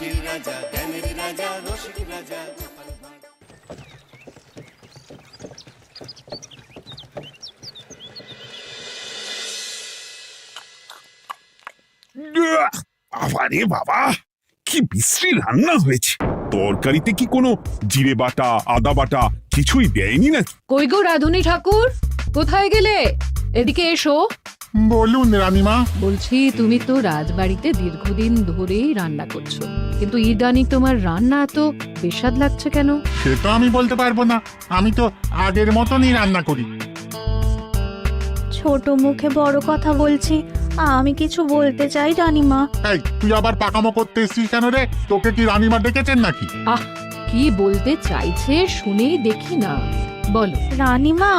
হাসির রাজা, জ্ঞানের রাজা, রসিক রাজা গোপাল ভাঁড়। আরে বাবা, কি বিশ্রী রান্না হয়েছে! তরকারিতে কি কোনো জিরে বাটা, আদা বাটা কিছুই দেয়নি নাকি? কই গো রাধুনী ঠাকুর, কোথায় গেলে? এদিকে এসো। বলুন রানীমা। বলছি, তুমি তো রাজবাড়িতে দীর্ঘদিন ধরেই রান্না করছো, কিন্তু ইদানিং তোমার রান্না এত বেস্বাদ লাগছে কেন? সে তো আমি বলতে পারবো না, আমি তো আগের মতনই রান্না করি। ছোট মুখে বড় কথা বলছি, আমি কিছু বলতে চাই রানীমা। এই, তুই আবার পাকামো করতে এসছিস কেন রে? তোকে কি রানীমা ডেকেছেন নাকি? আহ, কি বলতে চাইছে শুনেই দেখি না, বলো। রানীমা,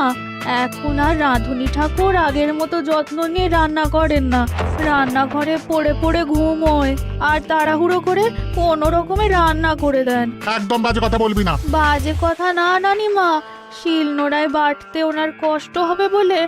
এখন আর রাঁধুনি ঠাকুর আগের মতো যত্ন নিয়ে রান্না করেন না। রান্নাঘরে পড়ে পড়ে ঘুমোয় আর তাড়াহুড়ো করে কোনো রকমে রান্না করে দেন। একদম বাজে কথা বলবি না। বাজে কথা না রানীমা, শিলনোড়ায় বাটতে ওনার কষ্ট হবে বলে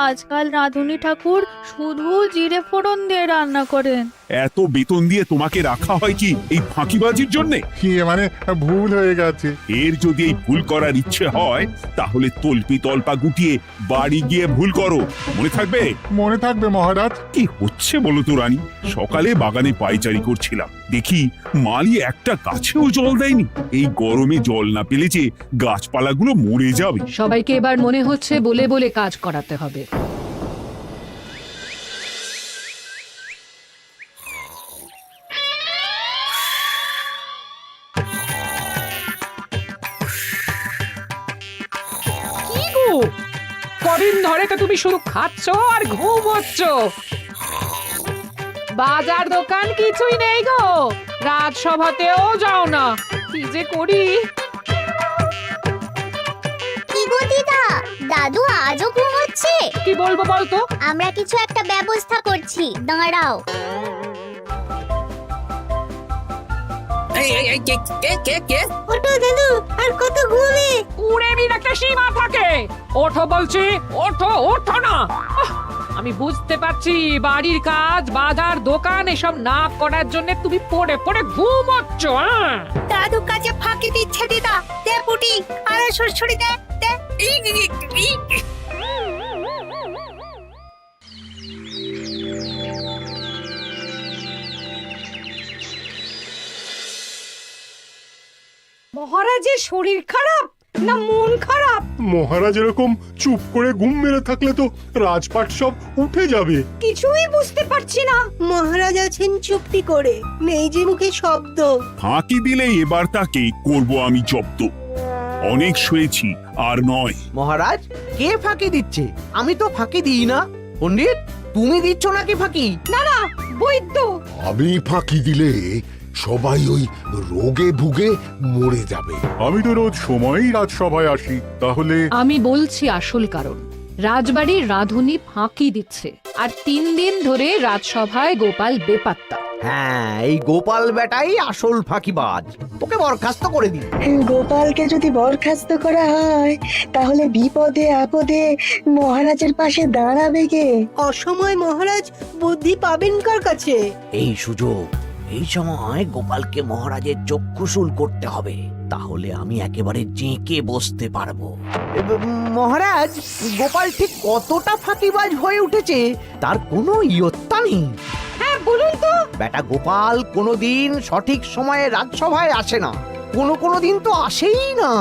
আজকাল রাঁধুনি ঠাকুর শুধু জিরে ফোড়ন দিয়ে রান্না করেন। এত বেতন দিয়ে তোমাকে রাখা হয় কি এই ফাঁকিবাজির জন্যে? কি মানে ভুল হয়ে গেছে। এর যদি এই ভুল করার ইচ্ছে হয় তাহলে তল্পি তল্পা গুটিয়ে বাড়ি গিয়ে ভুল করো, মনে থাকবে? মনে থাকবে মহারাজ। কি হচ্ছে বলো তো রানী? সকালে বাগানে পায়চারি করছিলাম, দেখি মালি একটা গাছেও জল দেয়নি। এই গরমে জল না পেলে যে গাছপালাগুলো মরে যাবে। সবাইকে এবার মনে হচ্ছে বলে বলে কাজ করাতে হবে। কদিন ধরে তো তুমি শুধু খাচ্ছ আর ঘুমোচ্ছ। বাজার দোকান কিছুই নেই গো, রাজসভাতেও যাও না। কি যে করি। কি গো দিদা, দাদু আজও ঘুমোচ্ছে? কি বলবো বলতো? আমরা কিছু একটা ব্যবস্থা করছি, দাঁড়াও। ওঠো দাদু, আর কত ঘুমে? কুড়েমির একটা সীমা থাকে। ওঠো বলছি, ওঠো, ওঠো না। আমি বুঝতে পারছি বাড়ির কাজ, বাজার দোকান এসব না করার জন্য তুমি পড়ে পড়ে ঘুমোচ্ছ। দাদু কাজে ফাঁকি দিচ্ছে দিদা। দে পুটি, আর সরসরি দে, দে। মহারাজের শরীর খারাপ না মন খারাপ? মহারাজ এরকম চুপ করে ঘুম মেরে থাকলে তো রাজপাট সব উঠে যাবে। কিছুই বুঝতে পারছি না। মহারাজ আছেন চুপটি করে, নেই যে মুখে শব্দ। ফাঁকি দিলে এবার তাকে করব আমি জব্দ। অনেক শুয়েছি, আর নয়। মহারাজ, কে ফাঁকি দিচ্ছে? আমি তো ফাঁকি দিই না। পণ্ডিত, তুমি দিচ্ছ নাকি ফাঁকি? না না, বৈদ্য। আমি ফাঁকি দিলে সবাই ওই রোগে ভুগে মরে যাবে। আমি তো রোজ সময়ই রাজসভায় আসি, তাহলে আমি বলছি আসল কারণ। রাজবাড়ির রাঁধুনি ফাঁকি দিচ্ছে, আর 3 দিন ধরে রাজসভায় গোপাল বেপাত্তা। হ্যাঁ, এই গোপাল বেটাই আসল ফাঁকিবাজ। ওকে বরখাস্ত করে দিন। গোপালকে যদি বরখাস্ত করা হয় তাহলে বিপদে আপদে মহারাজের পাশে দাঁড়াবে কে? অসময় মহারাজ বুদ্ধি পাবেন কার কাছে? এই সুযোগ, এই সময় গোপালকে মহারাজের চক্ষুশূল করতে হবে, তাহলে আমি একেবারে জেঁকে বসতে পারবো। মহারাজ, গোপাল ঠিক কতটা ফাঁকিবাজ হয়ে উঠেছে তার কোনো ইয়ত্তা নেই। হ্যাঁ, বলুন তো। বেটা গোপাল কোনোদিন সঠিক সময়ে রাজসভায় আসে না। কোনো দিন তো আসেই না,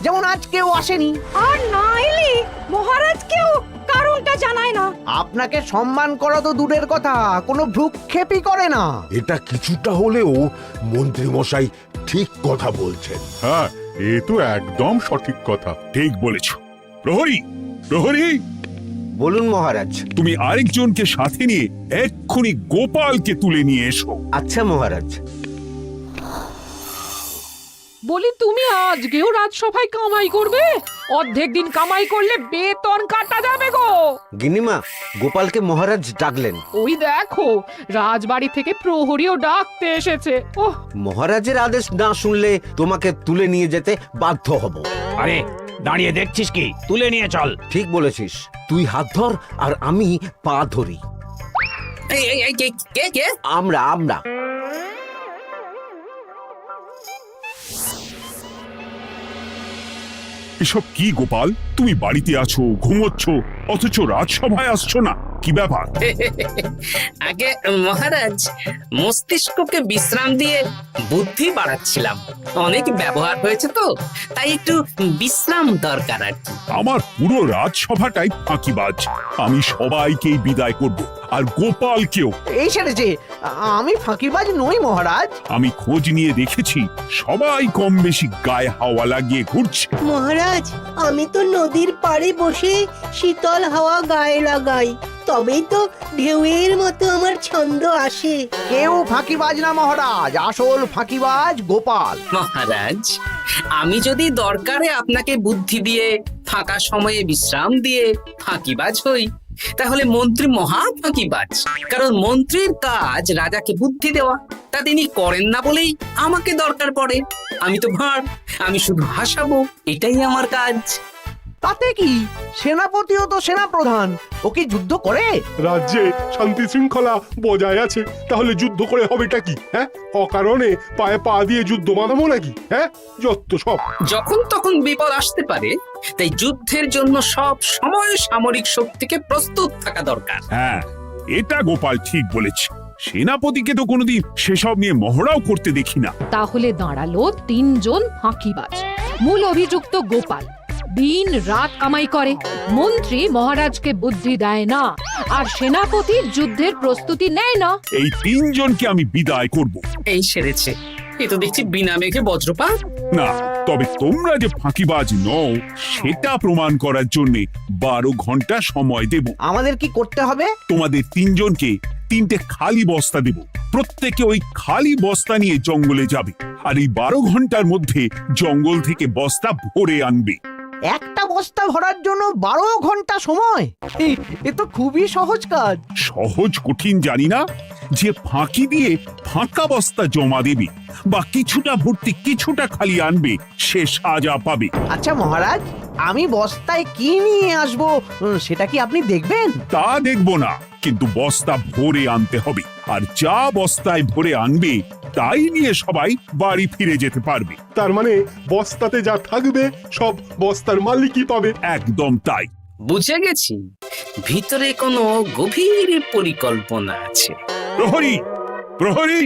যেমন আজকেও আসেনি। আর না এলে মহারাজকেও কারণটা জানায় না। আপনাকে সম্মান করা তো দূরের কথা, কোনো ভ্রুক্ষেপই করে না। এটা কিছুটা হলেও মন্ত্রী মশাই ঠিক কথা বলছেন। হ্যাঁ, এ তো একদম সঠিক কথা। ঠিক বলেছ। প্রহরী, প্রহরী, বলুন মহারাজ। তুমি আরেকজনকে সাথে নিয়ে এক্ষুনি গোপালকে তুলে নিয়ে এসো। আচ্ছা মহারাজ। বলি, তুমি আজকেও রাজসভায় কামাই করবে? অর্ধেক দিন কামাই করলে বেতন কাটা যাবে গো। গিন্নিমা, গোপালকে মহারাজ ডাকলেন। ওই দেখো, রাজবাড়ি থেকে প্রহরীও ডাকতে এসেছে। ওহ, মহারাজের আদেশ না শুনলে তোমাকে তুলে নিয়ে যেতে বাধ্য হব। আরে দাঁড়িয়ে দেখছিস কি? তুলে নিয়ে চল। ঠিক বলেছিস, তুই হাত ধর আর আমি পা ধরি। আমরা এসব কি গোপাল? তুমি বাড়িতে আছো, ঘুমোচ্ছ, অথচ রাজসভায় আসছো না, কি ব্যাপার? আগে মহারাজ, মস্তিষ্ককে বিশ্রাম দিয়ে বুদ্ধি বাড়াচ্ছিলাম। অনেক ব্যবহার হয়েছে তো, তাই একটু বিশ্রাম দরকার আর কি। আমার পুরো রাজসভাটাই ফাঁকিবাজ। আমি সবাইকেই বিদায় করব, আর গোপালকেও। এই সেরেছে, আমি ফাঁকিবাজ নই মহারাজ। আমি খোঁজ নিয়ে দেখেছি, সবাই কম বেশি গায়ে হাওয়া লাগিয়ে ঘুরছে। মহারাজ, আমি তো নদীর পাড়ে বসে শীতল হাওয়া গায়ে লাগাই, তবেই তো ঢেউয়ের মতো আমার ছন্দ আসে। কেউ ফাঁকিবাজ না মহারাজ, আসল ফাঁকিবাজ গোপাল। মহারাজ, আমি যদি দরকারে আপনাকে বুদ্ধি দিয়ে, ফাঁকা সময়ে বিশ্রাম দিয়ে ফাঁকিবাজ হই, তাহলে মন্ত্রী মহা ফাঁকিবাজ। কারণ মন্ত্রীর কাজ রাজাকে বুদ্ধি দেওয়া, তা তিনি করেন না বলেই আমাকে দরকার পড়ে। আমি তো ভাঁড়, আমি শুধু হাসাবো, এটাই আমার কাজ। তাতে কি, সেনাপতিও তো সেনাপ্রধান, ও কি যুদ্ধ করে? রাজ্যে শান্তি শৃঙ্খলা বজায় আছে, তাহলে যুদ্ধ করে হবেটা কি? হ্যাঁ, অকারণে পায়ে পা দিয়ে যুদ্ধ বাঁধাবো নাকি? হ্যাঁ, যত সব। যখন তখন বিপদ আসতে পারে, তাই যুদ্ধের জন্য সব সময় সামরিক শক্তিকে প্রস্তুত থাকা দরকার। হ্যাঁ, এটা গোপাল ঠিক বলেছে। সেনাপতিকে তো কোনোদিন সেসব নিয়ে মহড়াও করতে দেখি না। তাহলে দাঁড়ালো 3 জন ফাঁকিবাজ। মূল অভিযুক্ত গোপাল দিন রাত কামাই করে, মন্ত্রী মহারাজকে বুদ্ধি দেয় না, আর সেনাপতি যুদ্ধের প্রস্তুতি নেয় না। এই 3 জনকে আমি বিদায় করব। এই সেরেছে, এ তো দেখছি বিনা মেঘে বজ্রপাত। না, তবে তোমরা যে ফাঁকিবাজ নও সেটা প্রমাণ করার জন্য 12 ঘন্টা সময় দেব। আমাদের কি করতে হবে? তোমাদের 3 জনকে 3টে খালি বস্তা দেব। প্রত্যেকে ওই খালি বস্তা নিয়ে জঙ্গলে যাবে, আর এই 12 ঘন্টার মধ্যে জঙ্গল থেকে বস্তা ভরে আনবে। একটা বস্তা ভরার জন্য 12 ঘন্টা সময়? এ তো খুবই সহজ কাজ। সহজ কঠিন জানি না, যে ফাঁকি দিয়ে ফাঁকা বস্তা জমা দেবে বা কিছুটা ভর্তি কিছুটা খালি আনবে, সে সাজা পাবে। আচ্ছা মহারাজ, আমি বস্তায় কি নিয়ে আসবো সেটা কি আপনি দেখবেন? তা দেখব না, কিন্তু বস্তা ভরে আনতে হবে। আর যা বস্তায় ভরে আনবে তাই নিয়ে সবাই বাড়ি ফিরে যেতে পারবে। তার মানে বস্তাতে যা থাকবে সব বস্তার মালিকই পাবে। একদম তাই। বুঝে গেছি, ভিতরে কোনো গভীর পরিকল্পনা আছে। প্রহরী, প্রহরী,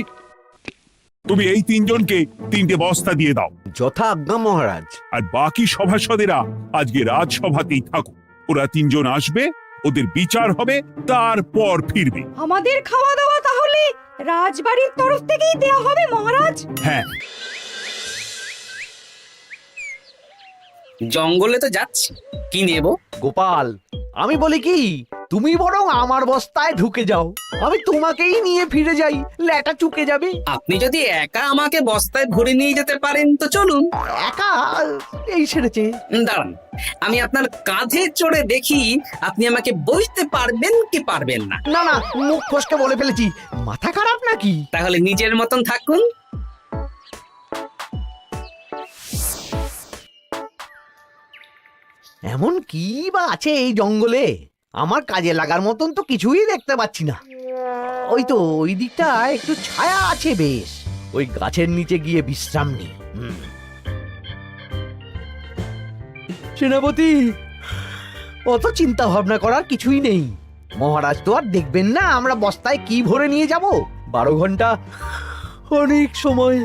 তুমি এই 3 জনকে 3টে বস্তা দিয়ে দাও। যথা আজ্ঞা মহারাজ। আর বাকি সভাসদেরা আজকে রাজসভাতেই থাকুক। ওরা 3 জন আসবে, ওদের বিচার হবে, তারপর ফিরবে। আমাদের খাওয়া দাওয়া তাহলে রাজবাড়ির তরফ থেকেই দেয়া হবে মহারাজ? হ্যাঁ। জঙ্গলে তো যাচ্ছি, কি নেব? গোপাল, আমি বলি কি, তুমি বরং আমার বস্তায় ঢুকে যাও, আমি তোমাকেই নিয়ে ফিরে যাই, লেটা চুকে যাবে। আপনি যদি একা আমাকে বস্তায় ভরে নিয়ে যেতে পারেন তো চলুন। একা? এই সেরেছে। দাঁড়ান, আমি আপনার কাঁধে চড়ে দেখি আপনি আমাকে বইতে পারবেন কি পারবেন না। না না, মুখ ফসকে বলে ফেলেছি, মাথা খারাপ নাকি? তাহলে নিজের মতন থাকুন। এমন কি বা আছে এই জঙ্গলে? আমার কাজে লাগার মতন তো কিছুই দেখতে পাচ্ছি না। ওই তো ওই দিকটা একটু ছায়া আছে বেশ, ওই গাছের নিচে গিয়ে বিশ্রাম নিই। সেনাপতি, অত চিন্তা ভাবনা করার কিছুই নেই। মহারাজ তো আর দেখবেন না আমরা বস্তায় কি ভরে নিয়ে যাব। 12 ঘন্টা অনেক সময়।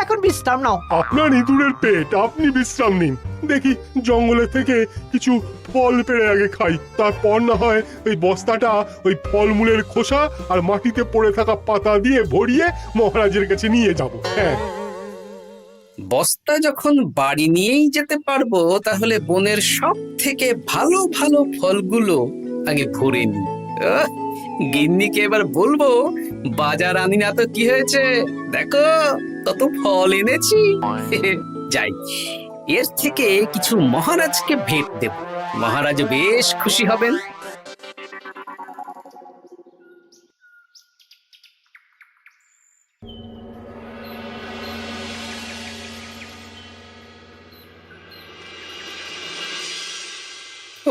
এখন বিশ্রাম নাও। আপনার ইঁদুরের পেট, আপনি বিশ্রাম নিন। দেখি জঙ্গলে থেকে কিছু ফল পেড়ে আগে খাই, তারপর না হয় ওই বস্তাটা ওই ফলমূলের খোসা আর মাটিতে পড়ে থাকা পাতা দিয়ে ভরিয়ে মহারাজের কাছে নিয়ে যাব। হ্যাঁ, বস্তা যখন বাড়ি নিয়েই যেতে পারবো, তাহলে বনের সব থেকে ভালো ভালো ফলগুলো আগে ভরে নি। গিন্নিকে এবার বলবো, বাজার আনি না তো কি হয়েছে, দেখো কত ফল এনেছি। যাই, এর থেকে কিছু মহারাজকে ভেট দেব, মহারাজ বেশ খুশি হবেন।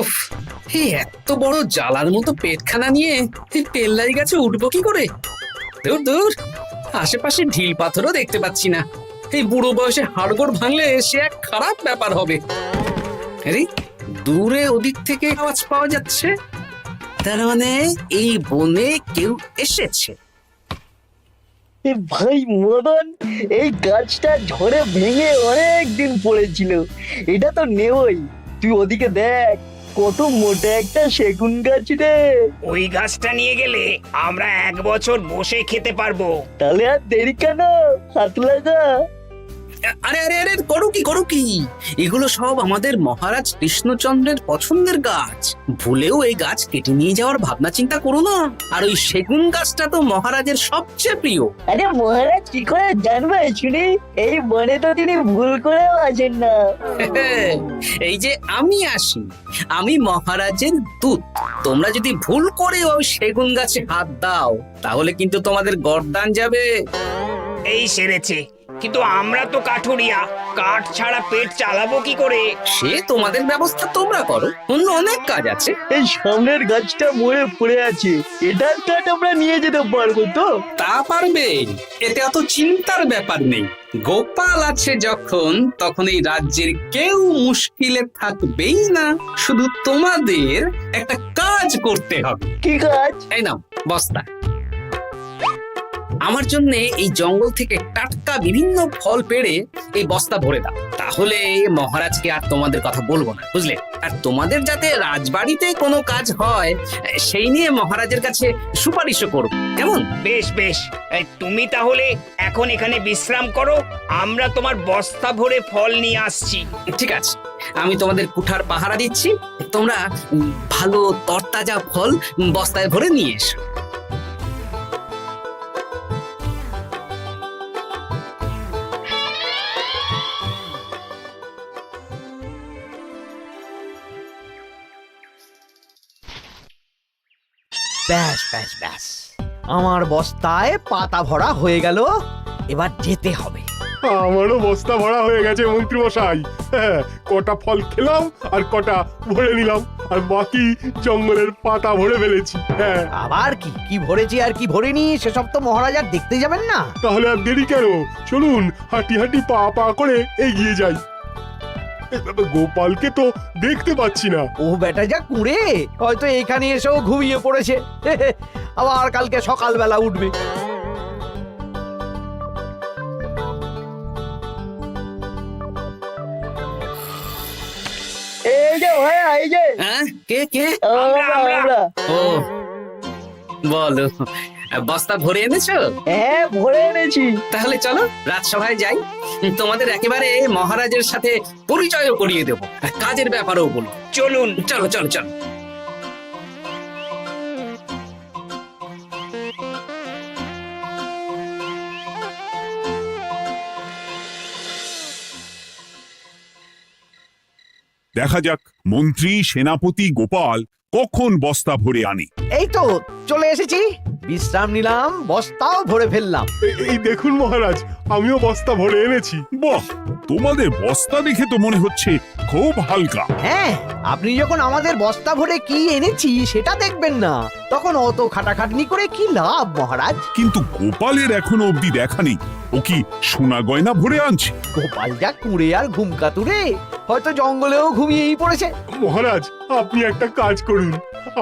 উফ, এই এত বড় জ্বালার মতো পেটখানা নিয়ে এই পেল্লাই গাছে উঠবো কি করে? দূর দূর, আশেপাশে ঢিল পাথরও দেখতে পাচ্ছি না। এই বুড়ো বয়সে হাড়গোড় ভাঙলে সে এক খারাপ ব্যাপার হবে। আরে দূরে ওদিক থেকে আওয়াজ পাওয়া যাচ্ছে, তার মানে এই বনে কেউ এসেছে। ভাই মদন, এই গাছটা ঝড়ে ভেঙে অনেক দিন পড়েছিল, এটা তো নেবই। তুই ওদিকে দেখ, কত মোটা একটা সেগুন গাছ রে। ওই গাছটা নিয়ে গেলে আমরা 1 বছর বসে খেতে পারবো। তাহলে আর দেরি কেন, হাত লাগা। আরে আরে আরে করো কি, এগুলো সব আমাদের মহারাজ কৃষ্ণচন্দ্রের পছন্দের গাছ। ভুলেও এই গাছ কেটে নিয়ে যাওয়ার ভাবনা চিন্তা করো না। আর ওই সেগুন গাছটা তো মহারাজের সবচেয়ে প্রিয়। আরে মহারাজ কি করে জানবে শুনি, এই বনে তো তিনি ভুল করেও আসেন না। এই যে আমি আসি, আমি মহারাজের দূত। তোমরা যদি ভুল করে ওই সেগুন গাছে হাত দাও, তাহলে কিন্তু তোমাদের গর্দান যাবে। এই সেরেছে, কিন্তু আমরা তো কাঠুরিয়া, কাঠ ছাড়া পেট চালাবো কি করে? সে তোমাদের ব্যবস্থা তোমরা করো, অন্য অনেক কাজ আছে। এই সামনের গাছটা মরে পড়ে আছে, এটার কাঠ আমরা নিয়ে যেতে পারবো তো? তা পারবে, এতে অত চিন্তার ব্যাপার নেই। গোপাল আছে যখন, তখন এই রাজ্যের কেউ মুশকিলে থাকবেই না। শুধু তোমাদের একটা কাজ করতে হবে। কি কাজ? এই নাও বস্তা। আমার জন্য এই জঙ্গল থেকে টাটকা বিভিন্ন ফল পেড়ে এই বস্তা ভরে দাও, তাহলে মহারাজকে আর তোমাদের কথা বলবো না, বুঝলে? আর তোমাদের যাতে রাজবাড়িতে কোনো কাজ হয় সেই নিয়ে মহারাজের কাছে সুপারিশও করবো, কেমন? বেশ বেশ, তুমি তাহলে এখন এখানে বিশ্রাম করো, আমরা তোমার বস্তা ভরে ফল নিয়ে আসছি। ঠিক আছে, আমি তোমাদের কুঠার পাহারা দিচ্ছি, তোমরা ভালো তরতাজা ফল বস্তায় ভরে নিয়ে এসো। ব্যাস ব্যাস ব্যাস, আমার বস্তায় পাতা ভরা হয়ে গেল, এবার যেতে হবে। আমারও বস্তা ভরা হয়ে গেছে মন্ত্রী মশাই। হ্যাঁ, কটা ফল খেলাম আর কটা ভরে নিলাম, আর বাকি জঙ্গলের পাতা ভরে ফেলেছি। হ্যাঁ, আবার কি কি ভরেছি আর কি ভরিনি সেসব তো মহারাজ আর দেখতে যাবেন না। তাহলে আর দেরি কেন, চলুন হাঁটি হাঁটি পা পা করে এগিয়ে যাই। গোপালকে তো দেখতে পাচ্ছি না। ও বেটা যা কুঁড়ে, হয়তো এখানে এসেও ঘুমিয়ে পড়েছে। আবার কালকে সকালবেলা উঠবে। এই যে ভাইয়া, এই যে। হ্যাঁ, কে কে? আমরা। ও বলো, বস্তা ভরে এনেছো? হ্যাঁ, ভরে এনেছি। তাহলে চলো রাজসভায় যাই, তোমাদের একেবারে মহারাজের সাথে পরিচয়ও করিয়ে দেবো, আর কাজের ব্যাপারেও বলবো। চলুন, চলো চলো চলো। দেখা যাক মন্ত্রী সেনাপতি গোপাল কখন বস্তা ভরে আনে। এই তো চলে এসেছি, বিশ্রাম নিলাম, বস্তাও ভরে ফেললাম। এই দেখুন মহারাজ, আমিও বস্তা ভরে এনেছি। বাহ, তোমাদের বস্তা দেখে তো মনে হচ্ছে খুব হালকা। হ্যাঁ, আপনি যখন আমাদের বস্তা ভরে কি এনেছি সেটা দেখবেন না, তখন অত খাটাখাটনি করে কি লাভ মহারাজ? কিন্তু গোপালের এখনো অবধি দেখা নেই, ও কি সোনা গয়না ভরে আনছে? গোপাল যা কুঁড়ে আর ঘুমকাতুরে, হয়তো জঙ্গলেও ঘুমিয়েই পড়েছে। মহারাজ, আপনি একটা কাজ করুন,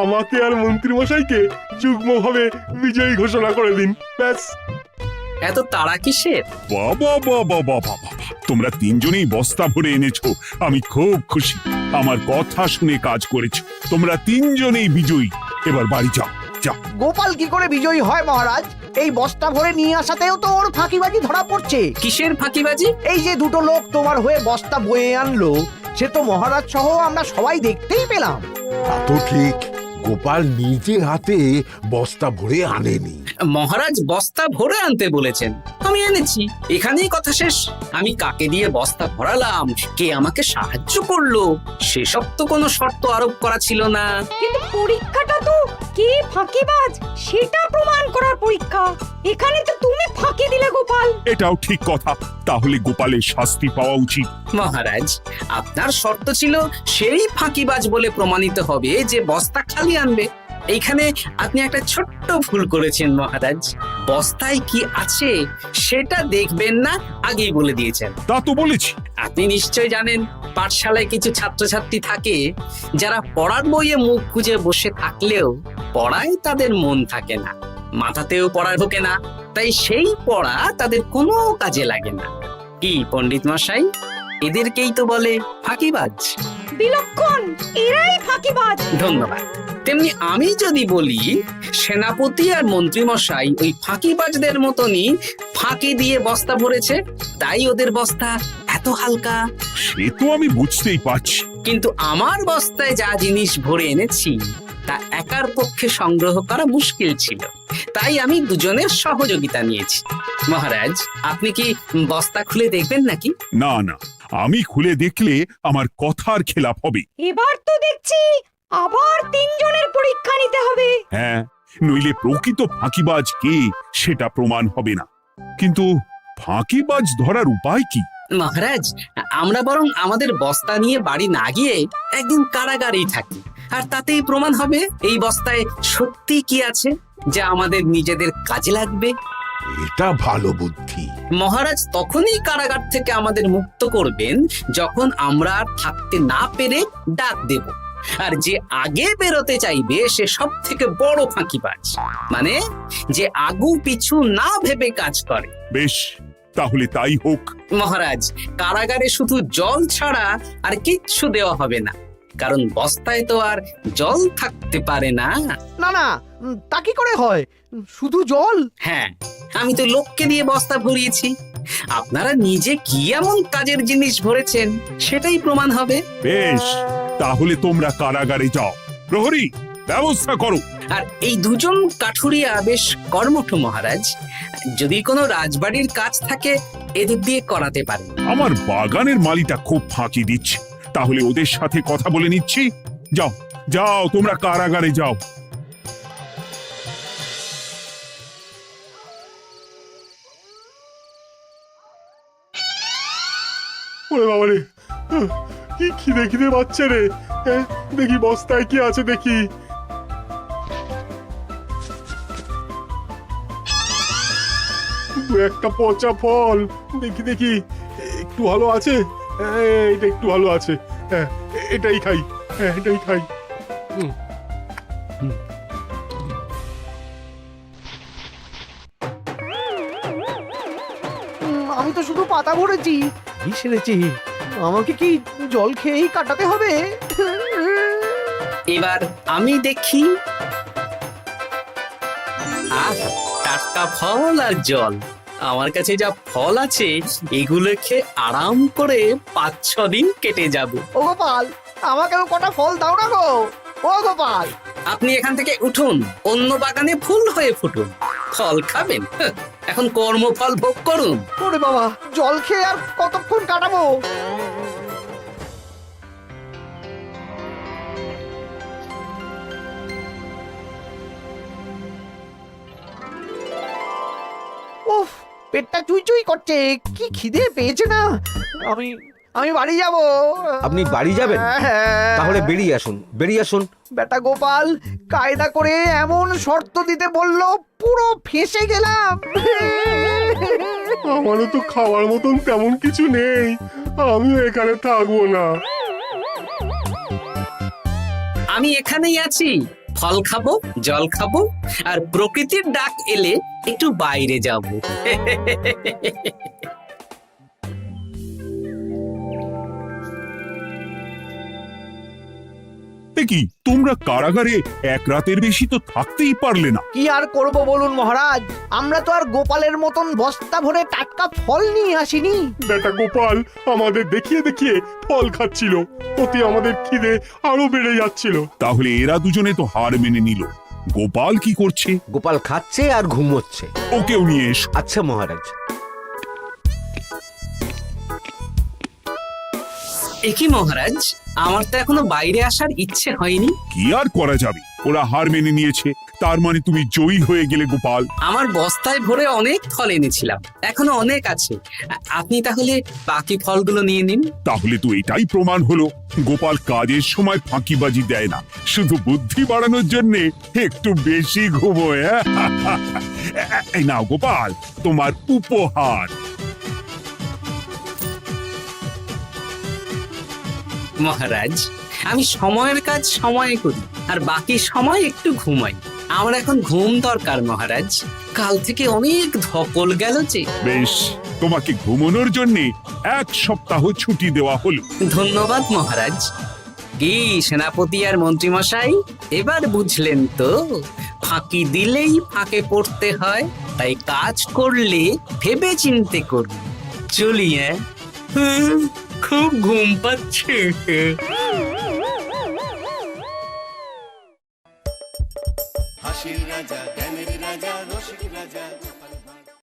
আমাকে আর মন্ত্রী মশাইকে যুগ্মভাবে বিজয়ী ঘোষণা করে দিন, ব্যাস। এত তাড়া কিসের? বাবা বাবা বাবা বাবা, তোমরা তিনজনেই বস্তা ভরে এনেছো, আমি খুব খুশি। আমার কথা শুনে কাজ করেছো, তোমরা তিনজনেই বিজয়ী। এবার বাড়ি যাও, যাও। গোপাল কি করে বিজয়ী হয় মহারাজ? এই বস্তা ভরে নিয়ে আসাতেও তো ওর ফাঁকিবাজি ধরা পড়ছে। কিসের ফাঁকিবাজি? এই যে দুটো লোক তোমার হয়ে বস্তা বয়ে আনলো, সে তো মহারাজ সহ আমরা সবাই দেখতেই পেলাম। তা তো ঠিক, গোপাল নিজে হাতে বস্তা ভরে আনেনি। মহারাজ বস্তা ভরে আনতে বলেছেন, আমি এনেছি, এখানেই কথা শেষ। আমি কাকে দিয়ে বস্তা ভরালাম, কে আমাকে সাহায্য করলো, সেসব তো কোনো শর্ত আরোপ করা ছিল না। কিন্তু পরীক্ষাটা তো কে ফাঁকিবাজ সেটা প্রমাণ করার পরীক্ষা। এখানে তো তুমি ফাঁকি দিলে গোপাল। এটাও ঠিক কথা, তাহলে গোপালের শাস্তি পাওয়া উচিত। মহারাজ, আপনার শর্ত ছিল সেই ফাঁকিবাজ বলে প্রমাণিত হবে যে বস্তা খালি আনবে। এইখানে আপনি একটা ছোট্ট ভুল করেছেন মহারাজ। বস্তায় কি আছে সেটা দেখবেন না, আগেই বলে দিয়েছেন। তা তো বলেছি। আপনি নিশ্চয় জানেন পাঠশালায় কিছু ছাত্রছাত্রী থাকে যারা পড়ার বইয়ে মুখ গুজে বসে থাকলেও পড়ায় তাদের মন থাকে না, মাথাতেও পড়া ঢোকে না, তাই সেই পড়া তাদের কোনো কাজে লাগে না। কি পণ্ডিত মশাই, এদেরকেই তো বলে ফাঁকিবাজ। বিলক্ষণ, এরাই ফাঁকিবাজ। ধন্যবাদ। তেমনি আমি যদি বলি সেনাপতি আর মন্ত্রী মশাই ওই ফাঁকিবাজদের মতনই ফাঁকি দিয়ে বস্তা ভরেছে, তাই ওদের বস্তা এত হালকা। সে তো আমি বুঝতেই পারছি। কিন্তু আমার বস্তায় যা জিনিস ভরে এনেছি তা একার পক্ষে সংগ্রহ করা মুশকিল ছিল, তাই আমি দুজনের সহযোগিতা নিয়েছি। মহারাজ, আপনি কি বস্তা খুলে দেখবেন নাকি? না না, আমি খুলে দেখলে আমার কথার খেলাপ হবে। এবার তো দেখছি আবার তিনজনের পরীক্ষা নিতে হবে। হ্যাঁ, নইলে প্রকৃত ফাঁকিবাজ কে সেটা প্রমাণ হবে না। কিন্তু ফাঁকিবাজ ধরার উপায় কি? মহারাজ, আমরা বরং আমাদের বস্তা নিয়ে বাড়ি না গিয়ে একদিন কারাগারেই থাকি, আর তাতেই প্রমাণ হবে এই বস্তায় সত্যি কি আছে যা আমাদের নিজেদের কাজে লাগবে। এটা ভালো বুদ্ধি। মহারাজ তখনই কারাগার থেকে আমাদের মুক্ত করবেন যখন আমরা আর থাকতে না পেরে ডাক দেব, আর যে আগে বেরোতে চাইবে সে সব থেকে বড় ফাঁকিবাজ, মানে যে আগু পিছু না ভেবে কাজ করে। বেশ, তাহলে তাই হোক। মহারাজ, কারাগারে শুধু জল ছাড়া আর কিচ্ছু দেওয়া হবে না, কারণ বস্তায় তো আর জল থাকতে পারে না। না না, তা কি করে হয়? শুধু জল? হ্যাঁ, আমি তো লোককে দিয়ে বস্তা ভরিয়েছি। আপনারা নিজে কি এমন কাজের জিনিস ভরেছেন সেটাই প্রমাণ হবে। বেশ, তাহলে তোমরা কারাগারে যাও। প্রহরী, ব্যবস্থা করো। আর এই দুজন কাঠুরিয়া বেশ কর্মঠ মহারাজ, যদি কোনো রাজবাড়ির কাজ থাকে এদের দিয়ে করাতে পারেন। আমার বাগানের মালিটা খুব ফাঁকি দিচ্ছে, তাহলে ওদের সাথে কথা বলে নিচ্ছি। যাও যাও, তোমরা কারাগারে যাও। ওরে বাবা রে, কি খিদে খিদে পাচ্ছে রে। দেখি বস্তায় কি আছে দেখি। দু একটা পচা ফল, দেখি দেখি একটু ভালো আছে। এটা একটু ভালো আছে, হ্যাঁ এটাই খাই, হ্যাঁ এটাই খাই। আমি তো শুধু পাতা ভরেছি, সেরেছি। আমাকে কি জল খেয়েই কাটাতে হবে? এবার আমি দেখি। টাটকা ফল আর জল, আমার কাছে যা ফল আছে এগুলো খেয়ে আরাম করে 5-6 দিন কেটে যাবে। ও গোপাল, আমাকেও কটা ফল দাও না গো। ও গোপাল, আপনি এখান থেকে উঠুন, অন্য বাগানে ফুল হয়ে ফুটুন। ফল খাবেন? এখন কর্মফল ভোগ করুন। ওরে বাবা, জল খেয়ে আর কতক্ষণ কাটাবো? উফ, পেটটা চুই করছে, কি খিদে পেয়েছে না। আমি আমি বাড়ি যাব। আপনি বাড়ি যাবেন? তাহলে বেরিয়ে আসুন, বেরিয়ে আসুন। বেটা গোপাল কায়দা করে এমন শর্ত দিতে বলল, পুরো ফেঁসে গেলাম। আমারও তো খাওয়ার মতন তেমন কিছু নেই, আমিও এখানে থাকবো না। আমি এখানেই আছি, ফল খাবো, জল খাবো, আর প্রকৃতির ডাক এলে একটু বাইরে যাব। কি তোমরা কারাগারে এক রাতের বেশি তো থাকতেই পারলে না? কি আর করব বলুন মহারাজ, আমরা তো আর গোপালের মতন বস্তা ভরে টাটকা ফল নিয়ে আসিনি। বেটা গোপাল আমাদের দেখিয়ে দেখিয়ে ফল খাচ্ছিল, অতি আমাদের খিদে আরো বেড়ে যাচ্ছিল। তাহলে এরা দুজনে তো হার মেনে নিল। গোপাল কি করছে? গোপাল খাচ্ছে আর ঘুমোচ্ছে। ওকেও নিয়ে এসো। আচ্ছা মহারাজ। একই মহারাজ, আমার তো এখনো বাইরে আসার ইচ্ছে হয়নি। কি আর করা যাবে, ওরা হার মেনে নিয়েছে, তার মানে তুমি জয়ী হয়ে গেলে গোপাল। আমার বস্তায় ভরে অনেক ফল এনেছিলাম, এখনো অনেক আছে। আপনি তাহলে বাকি ফলগুলো নিয়ে নিন। তাহলে তো এটাই প্রমাণ হলো গোপাল কাজের সময় ফাঁকিবাজি দেয় না, শুধু বুদ্ধি বাড়ানোর জন্য একটু বেশি ঘুমোয়। এই নাও গোপাল, তোমার উপহার। মহারাজ, আমি সময়ের কাজ সময়ে করি আর বাকি সময় একটু ঘুমাই। আমার এখন ঘুম দরকার মহারাজ, কাল থেকে অনেক ধকল গেল যে। বেশ, তোমাকে ঘুমানোর জন্য 1 সপ্তাহ ছুটি দেওয়া হলো। ধন্যবাদ মহারাজ। কি সেনাপতি আর মন্ত্রী মশাই, এবার বুঝলেন তো ফাঁকি দিলেই ফাঁকে পড়তে হয়, তাই কাজ করলে ভেবে চিন্তে করুন। চলি। খুব ঘুম পাচ্ছে। হাসির রাজা জ্ঞানের রাজা রসিক রাজা